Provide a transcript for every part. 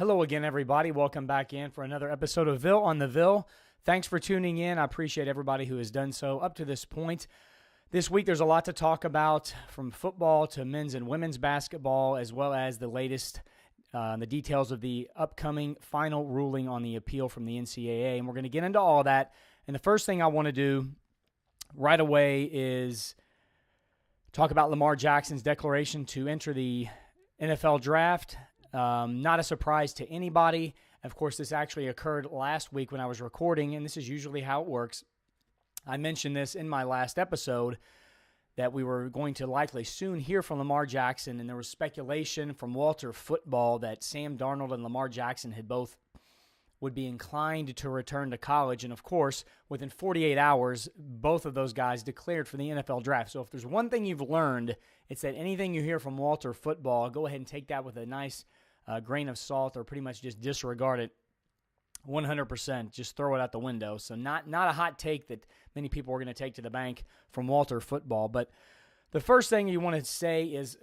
Hello again, everybody. Welcome back in for another episode of Ville on the Ville. Thanks for tuning in. I appreciate everybody who has done so up to this point. This week, there's a lot to talk about, from football to men's and women's basketball, as well as the latest, the details of the upcoming final ruling on the appeal from the NCAA. And we're going to get into all that. And the first thing I want to do right away is talk about Lamar Jackson's declaration to enter the NFL draft. Not a surprise to anybody. Of course, this actually occurred last week when I was recording, and this is usually how it works. I mentioned this in my last episode that we were going to likely soon hear from Lamar Jackson, and there was speculation from Walter Football that Sam Darnold and Lamar Jackson would be inclined to return to college. And of course, within 48 hours, both of those guys declared for the NFL draft. So if there's one thing you've learned, it's that anything you hear from Walter Football, go ahead and take that with a nice grain of salt, or pretty much just disregard it 100%. Just throw it out the window. So not a hot take that many people are going to take to the bank from Walter Football. But the first thing you want to say is,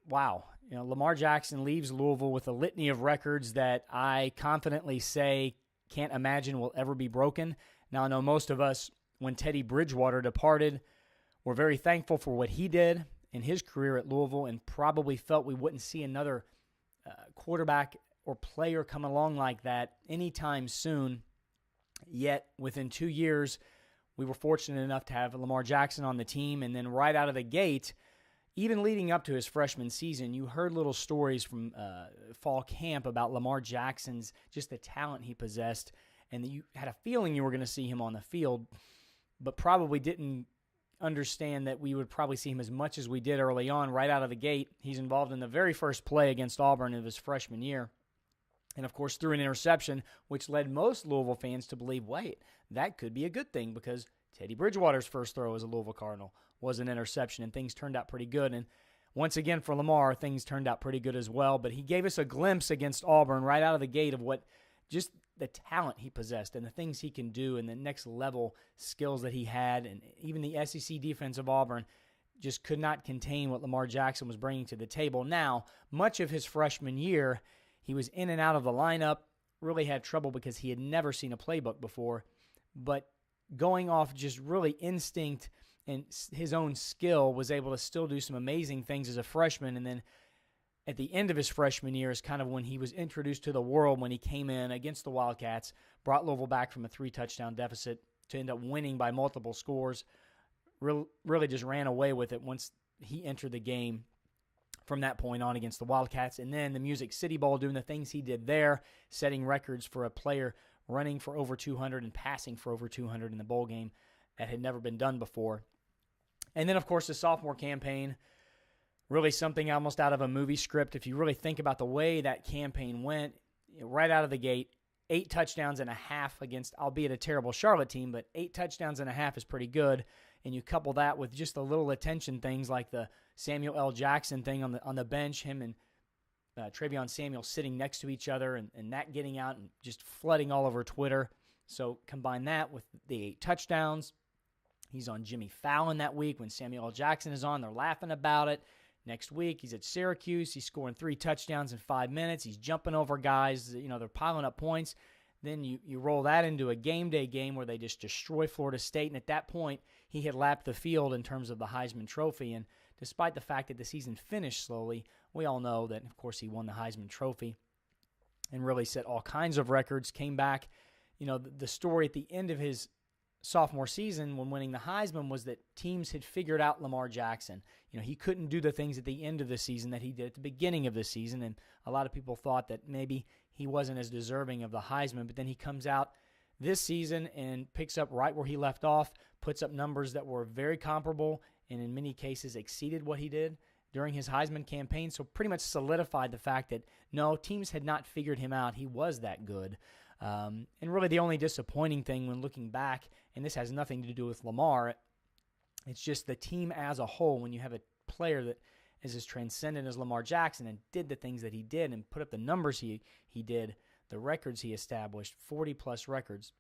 wow. Lamar Jackson leaves Louisville with a litany of records that I confidently say can't imagine will ever be broken. Now, I know most of us, when Teddy Bridgewater departed, were very thankful for what he did in his career at Louisville and probably felt we wouldn't see another quarterback or player come along like that anytime soon. Yet, within 2 years, we were fortunate enough to have Lamar Jackson on the team, and then right out of the gate, even leading up to his freshman season, you heard little stories from fall camp about Lamar Jackson's, just the talent he possessed, and that you had a feeling you were going to see him on the field, but probably didn't understand that we would probably see him as much as we did early on. Right out of the gate, he's involved in the very first play against Auburn of his freshman year, and of course threw an interception, which led most Louisville fans to believe, wait, that could be a good thing, because Teddy Bridgewater's first throw as a Louisville Cardinal was an interception, and things turned out pretty good. And once again, for Lamar, things turned out pretty good as well. But he gave us a glimpse against Auburn right out of the gate of what just the talent he possessed and the things he can do and the next level skills that he had. And even the SEC defense of Auburn just could not contain what Lamar Jackson was bringing to the table. Now, much of his freshman year, he was in and out of the lineup, really had trouble because he had never seen a playbook before. But going off just really instinct and his own skill, was able to still do some amazing things as a freshman. And then at the end of his freshman year is kind of when he was introduced to the world, when he came in against the Wildcats, brought Louisville back from a 3-touchdown deficit to end up winning by multiple scores. Really just ran away with it once he entered the game from that point on against the Wildcats. And then the Music City Bowl, doing the things he did there, setting records for a player running for over 200 and passing for over 200 in the bowl game that had never been done before. And then, of course, the sophomore campaign, really something almost out of a movie script. If you really think about the way that campaign went, right out of the gate, 8 touchdowns and a half against, albeit a terrible Charlotte team, but 8 touchdowns and a half is pretty good. And you couple that with just the little attention things like the Samuel L. Jackson thing on the bench, him and Travion Samuel sitting next to each other, and that getting out and just flooding all over Twitter. So combine that with the 8 touchdowns. He's on Jimmy Fallon that week when Samuel L. Jackson is on. They're laughing about it. Next week, he's at Syracuse. He's scoring 3 touchdowns in 5 minutes. He's jumping over guys. They're piling up points. Then you roll that into a game day game where they just destroy Florida State. And at that point, he had lapped the field in terms of the Heisman Trophy. And despite the fact that the season finished slowly, we all know that, of course, he won the Heisman Trophy and really set all kinds of records. Came back. The story at the end of his sophomore season when winning the Heisman was that teams had figured out Lamar Jackson. He couldn't do the things at the end of the season that he did at the beginning of the season, and a lot of people thought that maybe he wasn't as deserving of the Heisman, but then he comes out this season and picks up right where he left off, puts up numbers that were very comparable and in many cases exceeded what he did during his Heisman campaign, so pretty much solidified the fact that no, teams had not figured him out. He was that good. And really the only disappointing thing when looking back, and this has nothing to do with Lamar, it's just the team as a whole. When you have a player that is as transcendent as Lamar Jackson and did the things that he did and put up the numbers he did, the records he established, 40-plus records,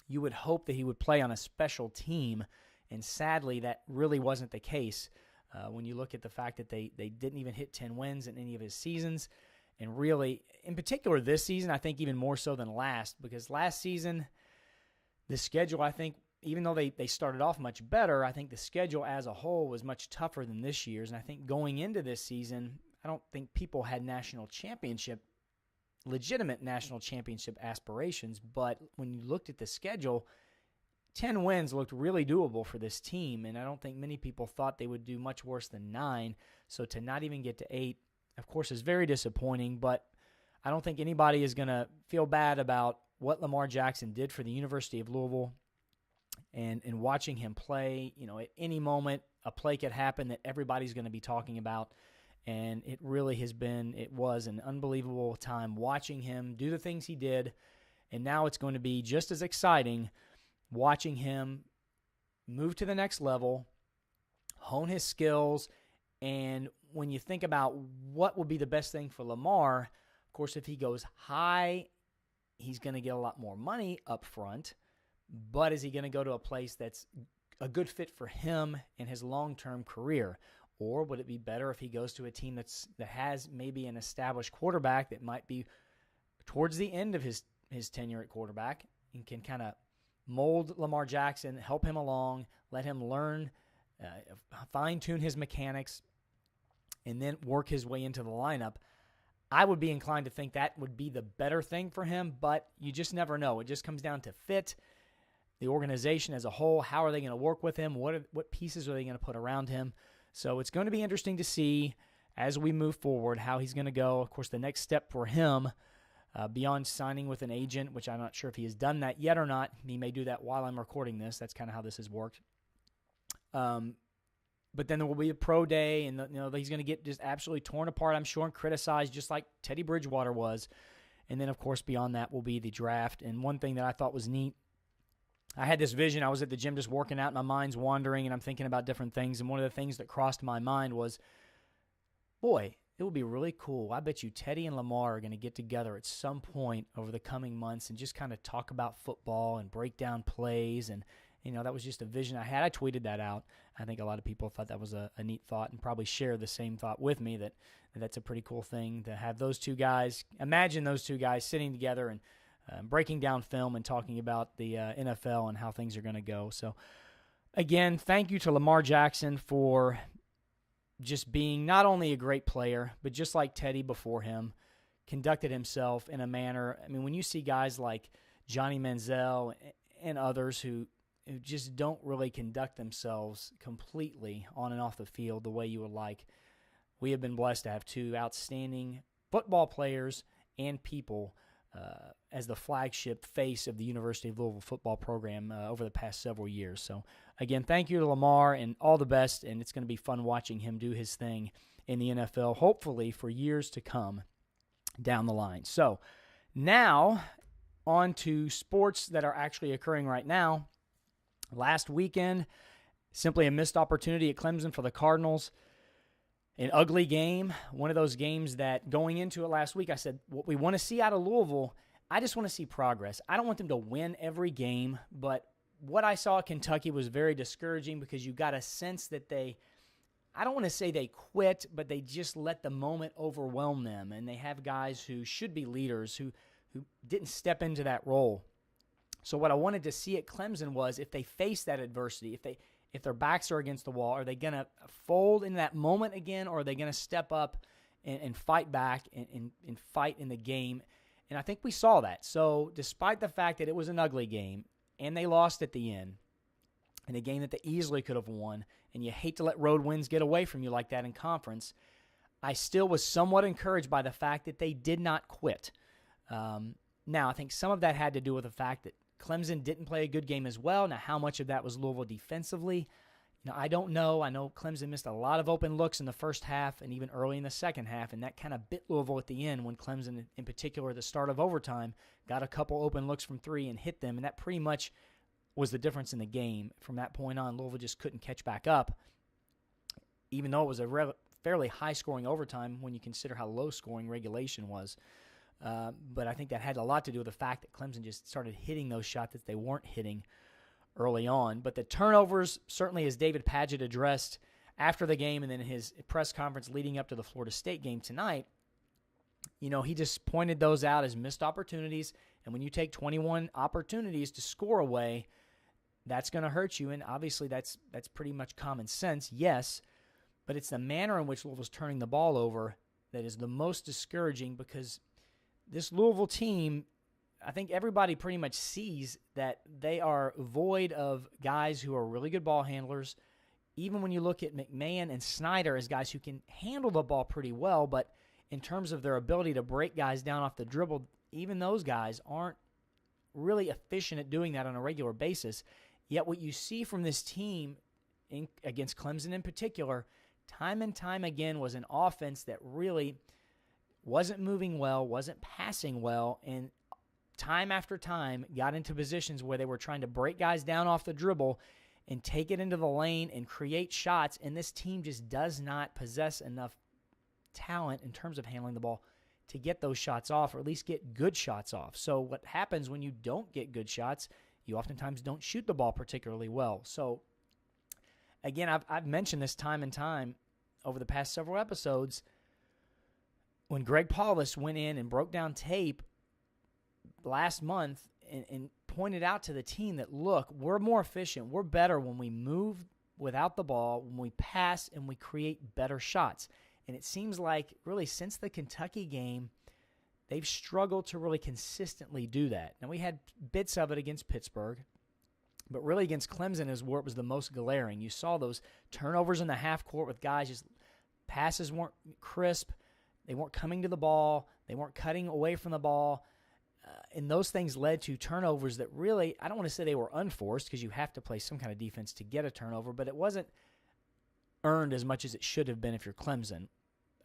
you would hope that he would play on a special team, and sadly that really wasn't the case. When you look at the fact that they didn't even hit 10 wins in any of his seasons, and really, in particular this season, I think even more so than last, because last season, the schedule, I think, even though they started off much better, I think the schedule as a whole was much tougher than this year's. And I think going into this season, I don't think people had legitimate national championship aspirations. But when you looked at the schedule, 10 wins looked really doable for this team. And I don't think many people thought they would do much worse than 9. So to not even get to 8, of course, is very disappointing. But I don't think anybody is going to feel bad about what Lamar Jackson did for the University of Louisville. And watching him play, at any moment, a play could happen that everybody's going to be talking about. And it really was an unbelievable time watching him do the things he did. And now it's going to be just as exciting watching him move to the next level, hone his skills. And when you think about what would be the best thing for Lamar, of course, if he goes high, he's going to get a lot more money up front. But is he going to go to a place that's a good fit for him and his long-term career? Or would it be better if he goes to a team that has maybe an established quarterback that might be towards the end of his tenure at quarterback and can kind of mold Lamar Jackson, help him along, let him learn, fine-tune his mechanics, and then work his way into the lineup? I would be inclined to think that would be the better thing for him, but you just never know. It just comes down to fit. The organization as a whole, how are they going to work with him? What pieces are they going to put around him? So it's going to be interesting to see as we move forward how he's going to go. Of course, the next step for him, beyond signing with an agent, which I'm not sure if he has done that yet or not. He may do that while I'm recording this. That's kind of how this has worked. But then there will be a pro day, and he's going to get just absolutely torn apart, I'm sure, and criticized just like Teddy Bridgewater was. And then, of course, beyond that will be the draft. And one thing that I thought was neat, I had this vision. I was at the gym just working out, and my mind's wandering, and I'm thinking about different things. And one of the things that crossed my mind was, boy, it would be really cool. I bet you Teddy and Lamar are going to get together at some point over the coming months and just kind of talk about football and break down plays. And, that was just a vision I had. I tweeted that out. I think a lot of people thought that was a neat thought and probably share the same thought with me, that's a pretty cool thing to have those two guys. Imagine those two guys sitting together and breaking down film and talking about the NFL and how things are going to go. So, again, thank you to Lamar Jackson for just being not only a great player, but just like Teddy before him, conducted himself in a manner. I mean, when you see guys like Johnny Manziel and others who just don't really conduct themselves completely on and off the field the way you would like, we have been blessed to have two outstanding football players and people as the flagship face of the University of Louisville football program over the past several years. So, again, thank you to Lamar and all the best, and it's going to be fun watching him do his thing in the NFL, hopefully for years to come down the line. So, now on to sports that are actually occurring right now. Last weekend, simply a missed opportunity at Clemson for the Cardinals. An ugly game, one of those games that going into it last week, I said, what we want to see out of Louisville, I just want to see progress. I don't want them to win every game, but what I saw at Kentucky was very discouraging because you got a sense that I don't want to say they quit, but they just let the moment overwhelm them, and they have guys who should be leaders who didn't step into that role. So what I wanted to see at Clemson was if they face that adversity, if their backs are against the wall, are they going to fold in that moment again, or are they going to step up and fight back and fight in the game? And I think we saw that. So despite the fact that it was an ugly game and they lost at the end, in a game that they easily could have won, and you hate to let road wins get away from you like that in conference, I still was somewhat encouraged by the fact that they did not quit. Now, I think some of that had to do with the fact that Clemson didn't play a good game as well. Now, how much of that was Louisville defensively? I don't know. I know Clemson missed a lot of open looks in the first half and even early in the second half, and that kind of bit Louisville at the end when Clemson, in particular, at the start of overtime, got a couple open looks from three and hit them, and that pretty much was the difference in the game. From that point on, Louisville just couldn't catch back up, even though it was a fairly high-scoring overtime when you consider how low-scoring regulation was. But I think that had a lot to do with the fact that Clemson just started hitting those shots that they weren't hitting early on. But the turnovers, certainly as David Padgett addressed after the game and then in his press conference leading up to the Florida State game tonight, he just pointed those out as missed opportunities. And when you take 21 opportunities to score away, that's going to hurt you. And obviously that's pretty much common sense, yes. But it's the manner in which Louisville's turning the ball over that is the most discouraging, because this Louisville team, I think everybody pretty much sees that they are void of guys who are really good ball handlers. Even when you look at McMahon and Snyder as guys who can handle the ball pretty well, but in terms of their ability to break guys down off the dribble, even those guys aren't really efficient at doing that on a regular basis. Yet what you see from this team against Clemson in particular, time and time again, was an offense that really wasn't moving well, wasn't passing well, and time after time got into positions where they were trying to break guys down off the dribble and take it into the lane and create shots, and this team just does not possess enough talent in terms of handling the ball to get those shots off, or at least get good shots off. So what happens when you don't get good shots, you oftentimes don't shoot the ball particularly well. So again, I've mentioned this time and time over the past several episodes. When Greg Paulus went in and broke down tape last month and pointed out to the team that, look, we're more efficient, we're better when we move without the ball, when we pass and we create better shots. And it seems like really since the Kentucky game, they've struggled to really consistently do that. Now, we had bits of it against Pittsburgh, but really against Clemson is where it was the most glaring. You saw those turnovers in the half court with guys just passes weren't crisp, they weren't coming to the ball, they weren't cutting away from the ball, and those things led to turnovers that really, I don't want to say they were unforced, because you have to play some kind of defense to get a turnover, but it wasn't earned as much as it should have been if you're Clemson.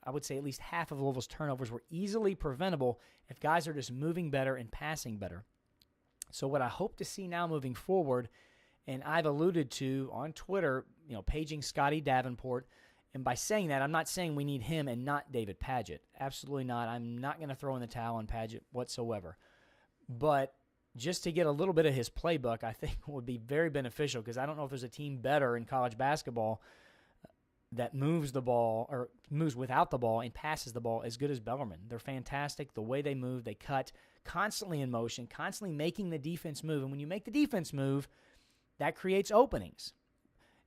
I would say at least half of Louisville's turnovers were easily preventable if guys are just moving better and passing better. So what I hope to see now moving forward, and I've alluded to on Twitter, paging Scotty Davenport, and by saying that, I'm not saying we need him and not David Padgett. Absolutely not. I'm not going to throw in the towel on Padgett whatsoever. But just to get a little bit of his playbook, I think would be very beneficial, because I don't know if there's a team better in college basketball that moves the ball, or moves without the ball and passes the ball as good as Bellarmine. They're fantastic. The way they move, they cut, constantly in motion, constantly making the defense move. And when you make the defense move, that creates openings.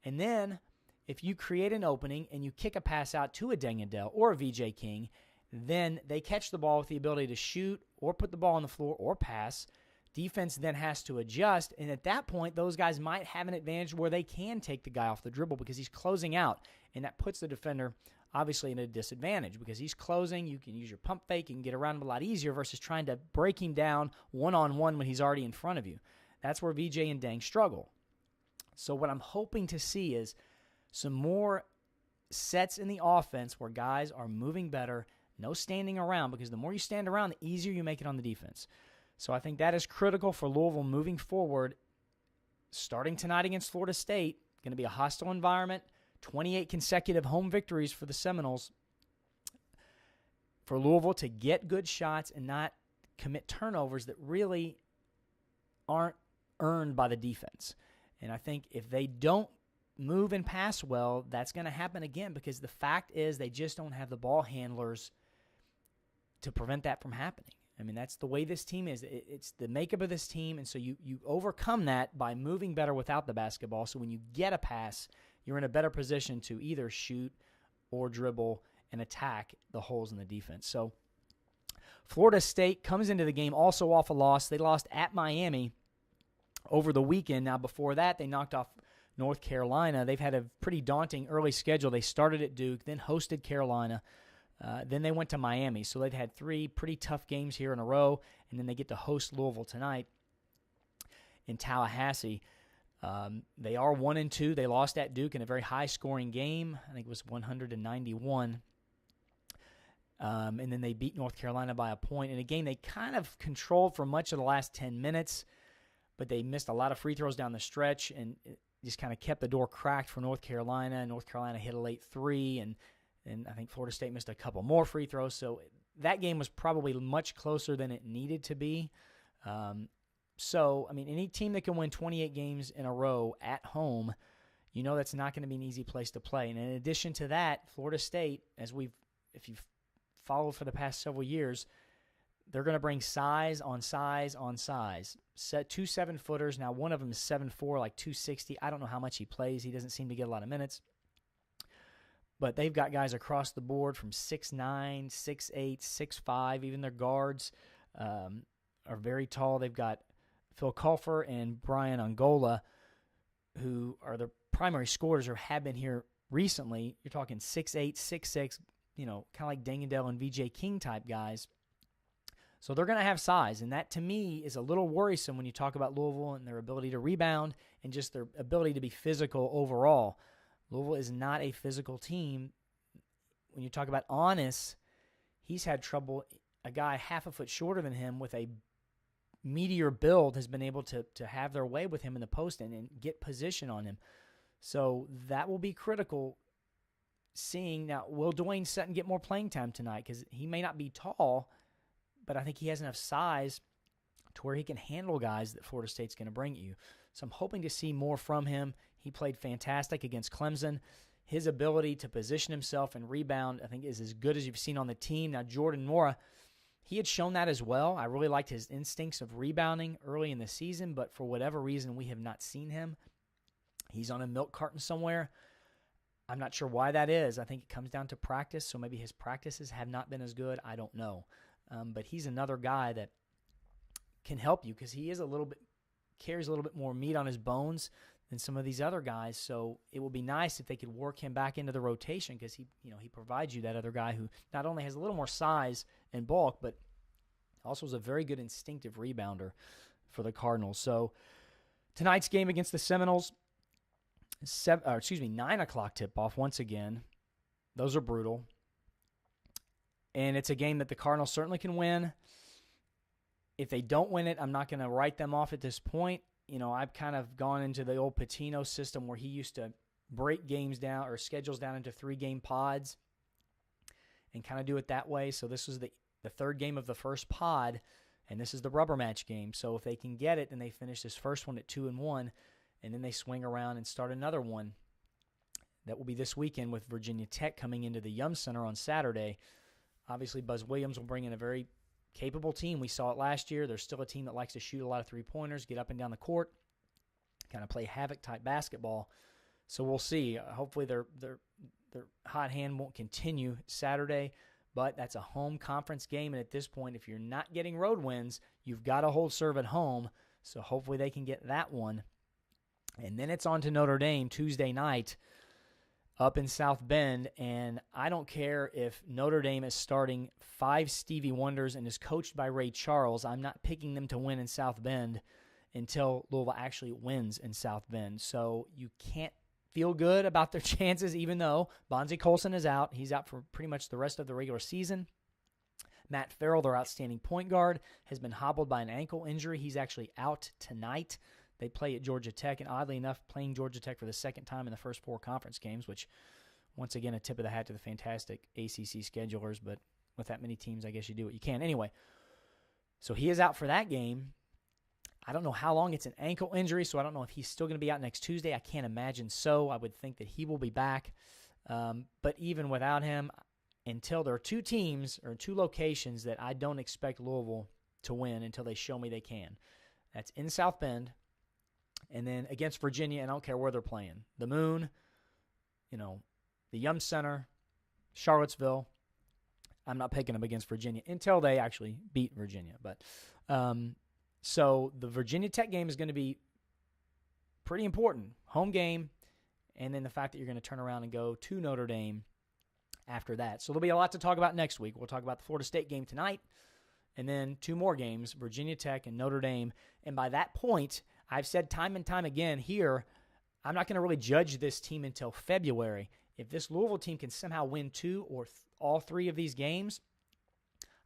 And then if you create an opening and you kick a pass out to a Dengendale or a VJ King, then they catch the ball with the ability to shoot or put the ball on the floor or pass. Defense then has to adjust, and at that point, those guys might have an advantage where they can take the guy off the dribble because he's closing out, and that puts the defender obviously in a disadvantage because he's closing. You can use your pump fake. You can get around him a lot easier versus trying to break him down one-on-one when he's already in front of you. That's where VJ and Dang struggle. So what I'm hoping to see is some more sets in the offense where guys are moving better, no standing around, because the more you stand around, the easier you make it on the defense. So I think that is critical for Louisville moving forward. Starting tonight against Florida State, going to be a hostile environment, 28 consecutive home victories for the Seminoles. For Louisville to get good shots and not commit turnovers that really aren't earned by the defense. And I think if they don't move and pass well, that's going to happen again, because the fact is they just don't have the ball handlers to prevent that from happening. I mean, that's the way this team is. It's the makeup of this team, and so you overcome that by moving better without the basketball. So when you get a pass, you're in a better position to either shoot or dribble and attack the holes in the defense. So Florida State comes into the game also off a loss. They lost at Miami over the weekend. Now, before that, they knocked off North Carolina. They've had a pretty daunting early schedule. They started at Duke, then hosted Carolina. Then they went to Miami. So they've had 3 pretty tough games here in a row, and then they get to host Louisville tonight in Tallahassee. They are 1-2. They lost at Duke in a very high-scoring game. I think it was 191. And then they beat North Carolina by a point in a game they kind of controlled for much of the last 10 minutes, but they missed a lot of free throws down the stretch and it just kind of kept the door cracked for North Carolina. North Carolina hit a late 3, and I think Florida State missed a couple more free throws. So that game was probably much closer than it needed to be. So, I mean, any team that can win 28 games in a row at home, that's not going to be an easy place to play. And in addition to that, Florida State, if you've followed for the past several years, they're going to bring size on size on size. Set 2 7-footers. Now, one of them is 7'4", like 260. I don't know how much he plays. He doesn't seem to get a lot of minutes. But they've got guys across the board from 6'9", 6'8", 6'5". Even their guards are very tall. They've got Phil Culfer and Brian Angola, who are the primary scorers or have been here recently. You're talking 6'8", 6'6", kind of like Dangendale and VJ King type guys. So they're going to have size, and that to me is a little worrisome when you talk about Louisville and their ability to rebound and just their ability to be physical overall. Louisville is not a physical team. When you talk about Honest, he's had trouble. A guy half a foot shorter than him with a meteor build has been able to have their way with him in the post and get position on him. So that will be critical. Seeing now, will Dwayne Sutton get more playing time tonight? Because he may not be tall, but I think he has enough size to where he can handle guys that Florida State's going to bring at you. So I'm hoping to see more from him. He played fantastic against Clemson. His ability to position himself and rebound, I think, is as good as you've seen on the team. Now, Jordan Mora, he had shown that as well. I really liked his instincts of rebounding early in the season, but for whatever reason, we have not seen him. He's on a milk carton somewhere. I'm not sure why that is. I think it comes down to practice, so maybe his practices have not been as good. I don't know. But he's another guy that can help you because he is carries a little bit more meat on his bones than some of these other guys. So it would be nice if they could work him back into the rotation because he provides you that other guy who not only has a little more size and bulk, but also is a very good instinctive rebounder for the Cardinals. So tonight's game against the Seminoles, 9 o'clock tip-off once again. Those are brutal. And it's a game that the Cardinals certainly can win. If they don't win it, I'm not going to write them off at this point. I've kind of gone into the old Patino system where he used to break games down or schedules down into 3-game pods and kind of do it that way. So this was the third game of the first pod, and this is the rubber match game. So if they can get it, then they finish this first one at 2-1, and then they swing around and start another one. That will be this weekend with Virginia Tech coming into the Yum Center on Saturday. Obviously, Buzz Williams will bring in a very capable team. We saw it last year. There's still a team that likes to shoot a lot of three-pointers, get up and down the court, kind of play havoc-type basketball. So we'll see. Hopefully their hot hand won't continue Saturday, but that's a home conference game, and at this point, if you're not getting road wins, you've got to hold serve at home, so hopefully they can get that one. And then it's on to Notre Dame Tuesday night up in South Bend, and I don't care if Notre Dame is starting 5 Stevie Wonders and is coached by Ray Charles. I'm not picking them to win in South Bend until Louisville actually wins in South Bend. So you can't feel good about their chances, even though Bonzie Colson is out. He's out for pretty much the rest of the regular season. Matt Farrell, their outstanding point guard, has been hobbled by an ankle injury. He's actually out tonight. They play at Georgia Tech, and oddly enough, playing Georgia Tech for the second time in the first 4 conference games, which, once again, a tip of the hat to the fantastic ACC schedulers, but with that many teams, I guess you do what you can. Anyway, so he is out for that game. I don't know how long. It's an ankle injury, so I don't know if he's still going to be out next Tuesday. I can't imagine so. I would think that he will be back. But even without him, until there are 2 teams or 2 locations that I don't expect Louisville to win until they show me they can. That's in South Bend. And then against Virginia, and I don't care where they're playing. The Moon, the Yum Center, Charlottesville. I'm not picking them against Virginia until they actually beat Virginia. But so the Virginia Tech game is going to be pretty important. Home game, and then the fact that you're going to turn around and go to Notre Dame after that. So there'll be a lot to talk about next week. We'll talk about the Florida State game tonight, and then 2 more games, Virginia Tech and Notre Dame. And by that point, I've said time and time again here, I'm not going to really judge this team until February. If this Louisville team can somehow win 2 or all 3 of these games,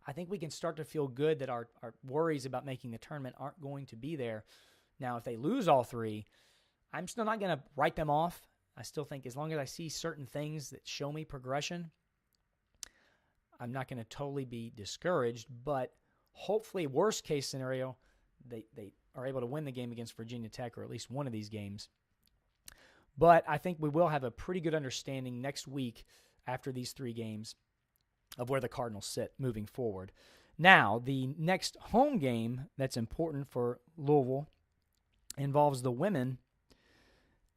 I think we can start to feel good that our worries about making the tournament aren't going to be there. Now, if they lose all 3, I'm still not going to write them off. I still think as long as I see certain things that show me progression, I'm not going to totally be discouraged. But hopefully, worst case scenario, they are able to win the game against Virginia Tech, or at least one of these games. But I think we will have a pretty good understanding next week after these 3 games of where the Cardinals sit moving forward. Now, the next home game that's important for Louisville involves the women,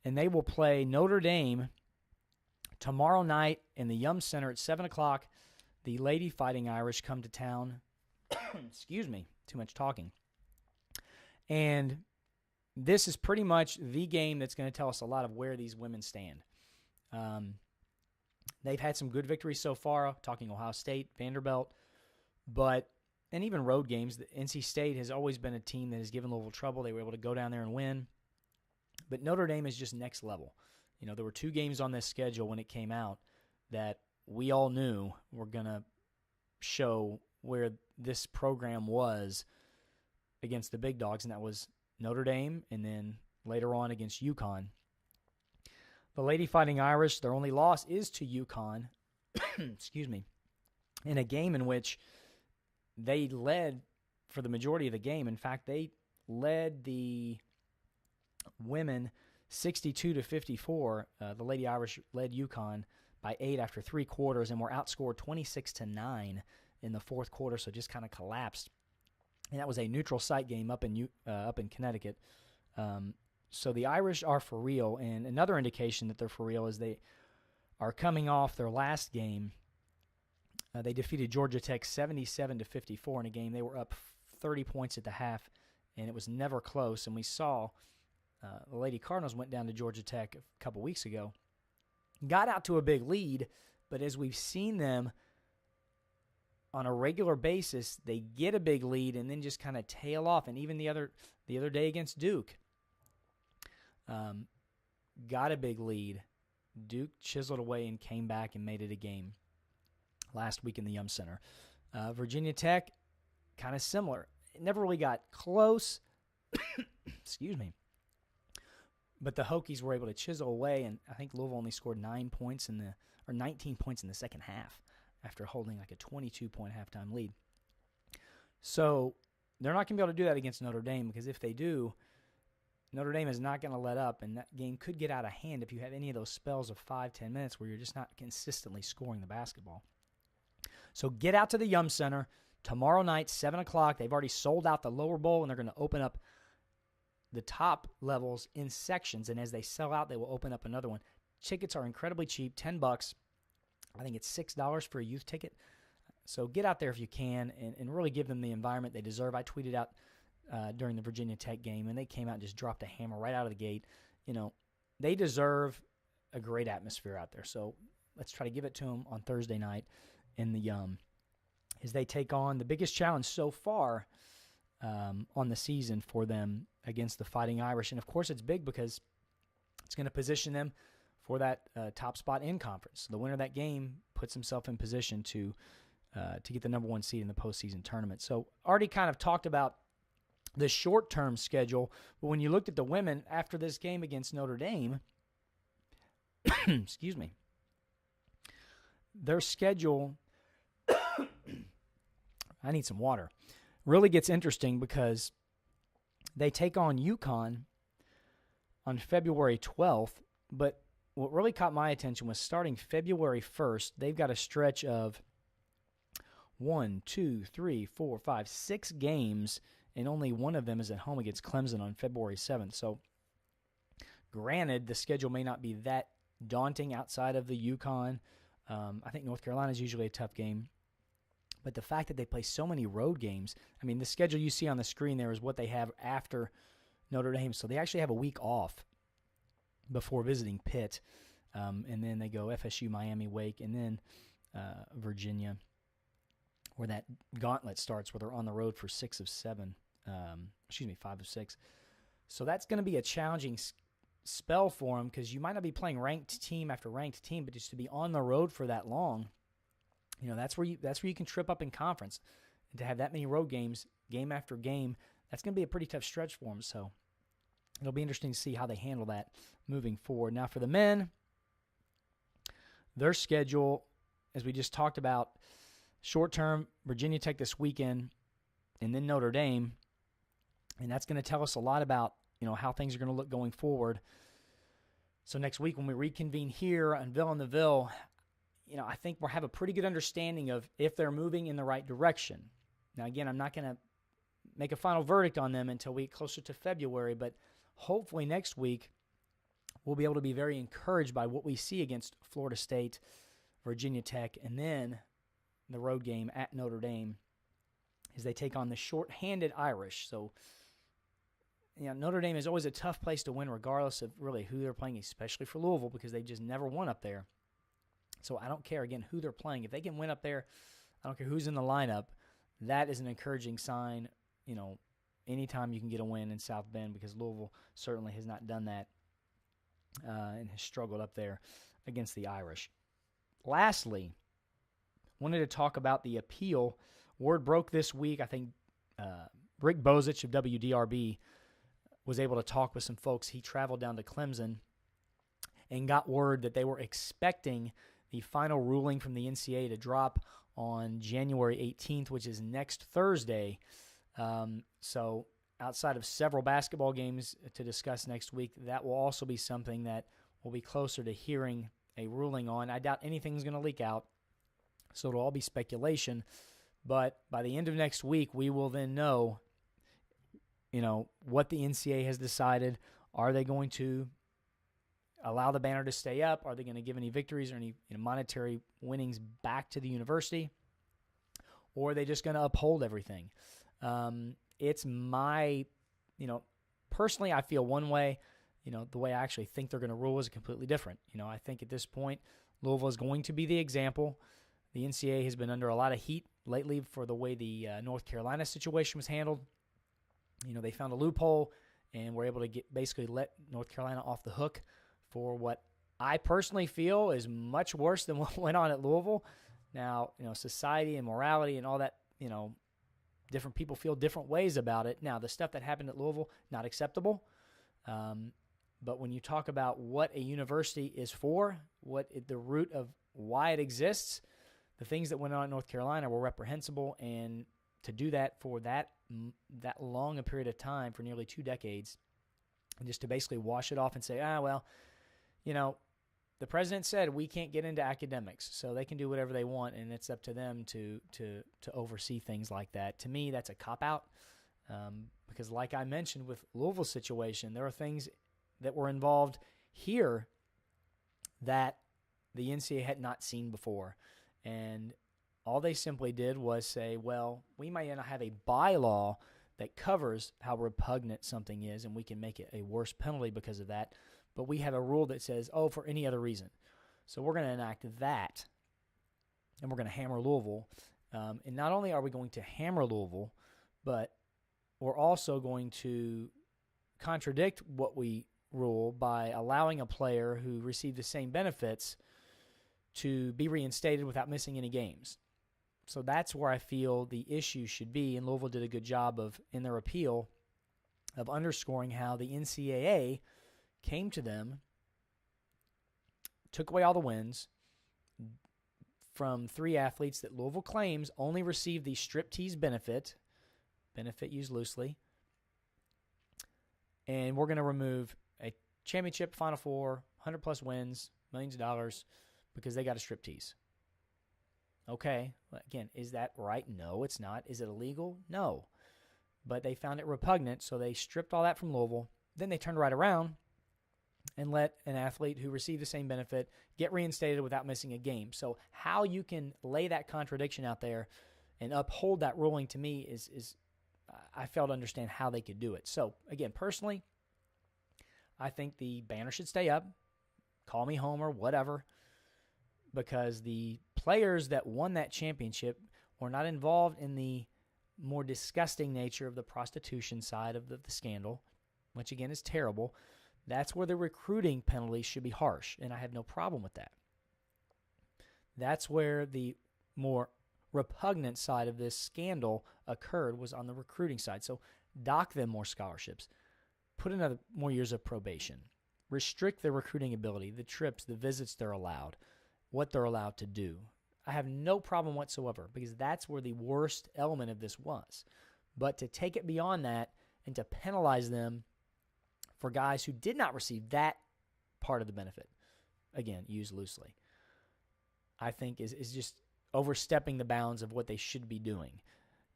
and they will play Notre Dame tomorrow night in the Yum Center at 7 o'clock. The Lady Fighting Irish come to town. Excuse me, too much talking. And this is pretty much the game that's going to tell us a lot of where these women stand. They've had some good victories so far, talking Ohio State, Vanderbilt, and even road games. The NC State has always been a team that has given Louisville trouble. They were able to go down there and win. But Notre Dame is just next level. There were 2 games on this schedule when it came out that we all knew were going to show where this program was against the big dogs, and that was Notre Dame and then later on against UConn. The Lady Fighting Irish, their only loss is to UConn, excuse me, in a game in which they led for the majority of the game. In fact, they led the women 62-54. The Lady Irish led UConn by 8 after 3 quarters and were outscored 26-9 in the fourth quarter, so just kind of collapsed. And that was a neutral site game up in Connecticut. So the Irish are for real, and another indication that they're for real is they are coming off their last game. They defeated Georgia Tech 77-54 in a game. They were up 30 points at the half, and it was never close. And we saw the Lady Cardinals went down to Georgia Tech a couple weeks ago, got out to a big lead, but as we've seen them on a regular basis, they get a big lead and then just kind of tail off. And even the other day against Duke, got a big lead. Duke chiseled away and came back and made it a game last week in the Yum Center. Virginia Tech, kind of similar. It never really got close. Excuse me. But the Hokies were able to chisel away, and I think Louisville only scored 19 points in the second half after holding like a 22-point halftime lead. So they're not going to be able to do that against Notre Dame, because if they do, Notre Dame is not going to let up, and that game could get out of hand if you have any of those spells of 5-10 minutes where you're just not consistently scoring the basketball. So get out to the Yum Center tomorrow night, 7 o'clock. They've already sold out the lower bowl, and they're going to open up the top levels in sections, and as they sell out, they will open up another one. Tickets are incredibly cheap, $10. I think it's $6 for a youth ticket. So get out there if you can and really give them the environment they deserve. I tweeted out during the Virginia Tech game, and they came out and just dropped a hammer right out of the gate. They deserve a great atmosphere out there. So let's try to give it to them on Thursday night in the Yum as they take on the biggest challenge so far on the season for them against the Fighting Irish. And, of course, it's big because it's going to position them for that top spot in conference. The winner of that game puts himself in position to get the number 1 seed in the postseason tournament. So already kind of talked about the short-term schedule, but when you looked at the women after this game against Notre Dame, excuse me, their schedule, I need some water, really gets interesting because they take on UConn on February 12th, but what really caught my attention was starting February 1st, they've got a stretch of 6 games, and only one of them is at home against Clemson on February 7th. So, granted, the schedule may not be that daunting outside of the UConn. I think North Carolina is usually a tough game. But the fact that they play so many road games, I mean, the schedule you see on the screen there is what they have after Notre Dame. So they actually have a week off before visiting Pitt. And then they go FSU, Miami, Wake, and then Virginia, where that gauntlet starts, where they're on the road for 5 of 6. So that's going to be a challenging spell for them because you might not be playing ranked team after ranked team, but just to be on the road for that long, that's where you can trip up in conference. And to have that many road games, game after game, that's going to be a pretty tough stretch for them. So it'll be interesting to see how they handle that moving forward. Now for the men, their schedule, as we just talked about, short-term, Virginia Tech this weekend, and then Notre Dame. And that's going to tell us a lot about, how things are going to look going forward. So next week when we reconvene here on Ville on the Ville, I think we'll have a pretty good understanding of if they're moving in the right direction. Now, again, I'm not going to make a final verdict on them until we get closer to February, but hopefully next week we'll be able to be very encouraged by what we see against Florida State, Virginia Tech, and then the road game at Notre Dame as they take on the short-handed Irish. So, Notre Dame is always a tough place to win regardless of really who they're playing, especially for Louisville, because they just never won up there. So I don't care, again, who they're playing. If they can win up there, I don't care who's in the lineup. That is an encouraging sign, anytime you can get a win in South Bend, because Louisville certainly has not done that and has struggled up there against the Irish. Lastly, wanted to talk about the appeal. Word broke this week. I think Rick Bozich of WDRB was able to talk with some folks. He traveled down to Clemson and got word that they were expecting the final ruling from the NCAA to drop on January 18th, which is next Thursday. So outside of several basketball games to discuss next week, that will also be something that we'll be closer to hearing a ruling on. I doubt anything's going to leak out, so it'll all be speculation. But by the end of next week, we will then know, what the NCAA has decided. Are they going to allow the banner to stay up? Are they going to give any victories or any monetary winnings back to the university? Or are they just going to uphold everything? It's my, personally, I feel one way. The way I actually think they're going to rule is completely different. I think at this point, Louisville is going to be the example. The NCAA has been under a lot of heat lately for the way the North Carolina situation was handled. They found a loophole and were able to basically let North Carolina off the hook for what I personally feel is much worse than what went on at Louisville. Now, society and morality and all that, different people feel different ways about it. Now, the stuff that happened at Louisville, not acceptable. But when you talk about what a university is for, the root of why it exists, the things that went on in North Carolina were reprehensible, and to do that for that long a period of time, for nearly 2 decades, and just to basically wash it off and say, the president said we can't get into academics, so they can do whatever they want, and it's up to them to oversee things like that. To me, that's a cop-out, because like I mentioned with Louisville's situation, there are things that were involved here that the NCAA had not seen before. And all they simply did was say, well, we might not have a bylaw that covers how repugnant something is, and we can make it a worse penalty because of that. But we have a rule that says, for any other reason. So we're going to enact that, and we're going to hammer Louisville. And not only are we going to hammer Louisville, but we're also going to contradict what we rule by allowing a player who received the same benefits to be reinstated without missing any games. So that's where I feel the issue should be, and Louisville did a good job in their appeal, of underscoring how the NCAA came to them, took away all the wins from 3 athletes that Louisville claims only received the striptease benefit used loosely, and we're going to remove a championship, Final Four, 100-plus wins, millions of dollars, because they got a striptease. Okay, again, is that right? No, it's not. Is it illegal? No. But they found it repugnant, so they stripped all that from Louisville. Then they turned right around and let an athlete who received the same benefit get reinstated without missing a game. So how you can lay that contradiction out there and uphold that ruling, to me, is I fail to understand how they could do it. So, again, personally, I think the banner should stay up. Call me Homer, whatever, because the players that won that championship were not involved in the more disgusting nature of the prostitution side of the scandal, which, again, is terrible. That's where the recruiting penalties should be harsh, and I have no problem with that. That's where the more repugnant side of this scandal occurred, was on the recruiting side. So dock them more scholarships, put another more years of probation, restrict their recruiting ability, the trips, the visits they're allowed, what they're allowed to do. I have no problem whatsoever, because that's where the worst element of this was. But to take it beyond that and to penalize them for guys who did not receive that part of the benefit, again, used loosely, I think is just overstepping the bounds of what they should be doing,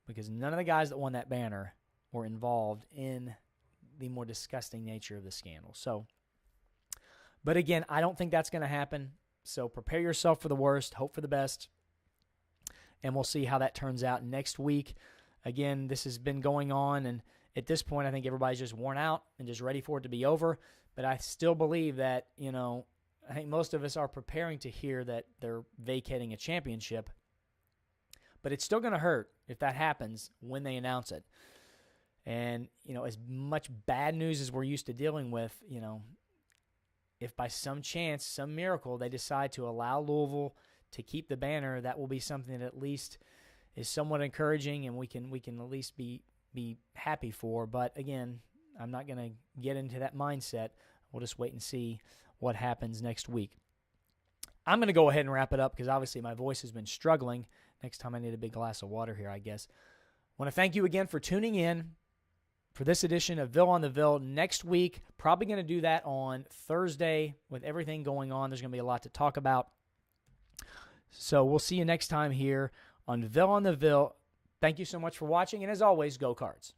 because none of the guys that won that banner were involved in the more disgusting nature of the scandal. So, but again, I don't think that's going to happen. So prepare yourself for the worst, hope for the best, and we'll see how that turns out next week. Again, this has been going on, and at this point, I think everybody's just worn out and just ready for it to be over. But I still believe that, I think most of us are preparing to hear that they're vacating a championship. But it's still going to hurt if that happens when they announce it. And, as much bad news as we're used to dealing with, if by some chance, some miracle, they decide to allow Louisville to keep the banner, that will be something that at least is somewhat encouraging, and we can at least be happy for. But again, I'm not going to get into that mindset. We'll just wait and see what happens next week. I'm going to go ahead and wrap it up because obviously my voice has been struggling. Next time I need a big glass of water here, I guess. I want to thank you again for tuning in for this edition of Ville on the Ville. Next week, probably going to do that on Thursday with everything going on. There's going to be a lot to talk about. So we'll see you next time here on Ville on the Ville. Thank you so much for watching, and as always, go Cards.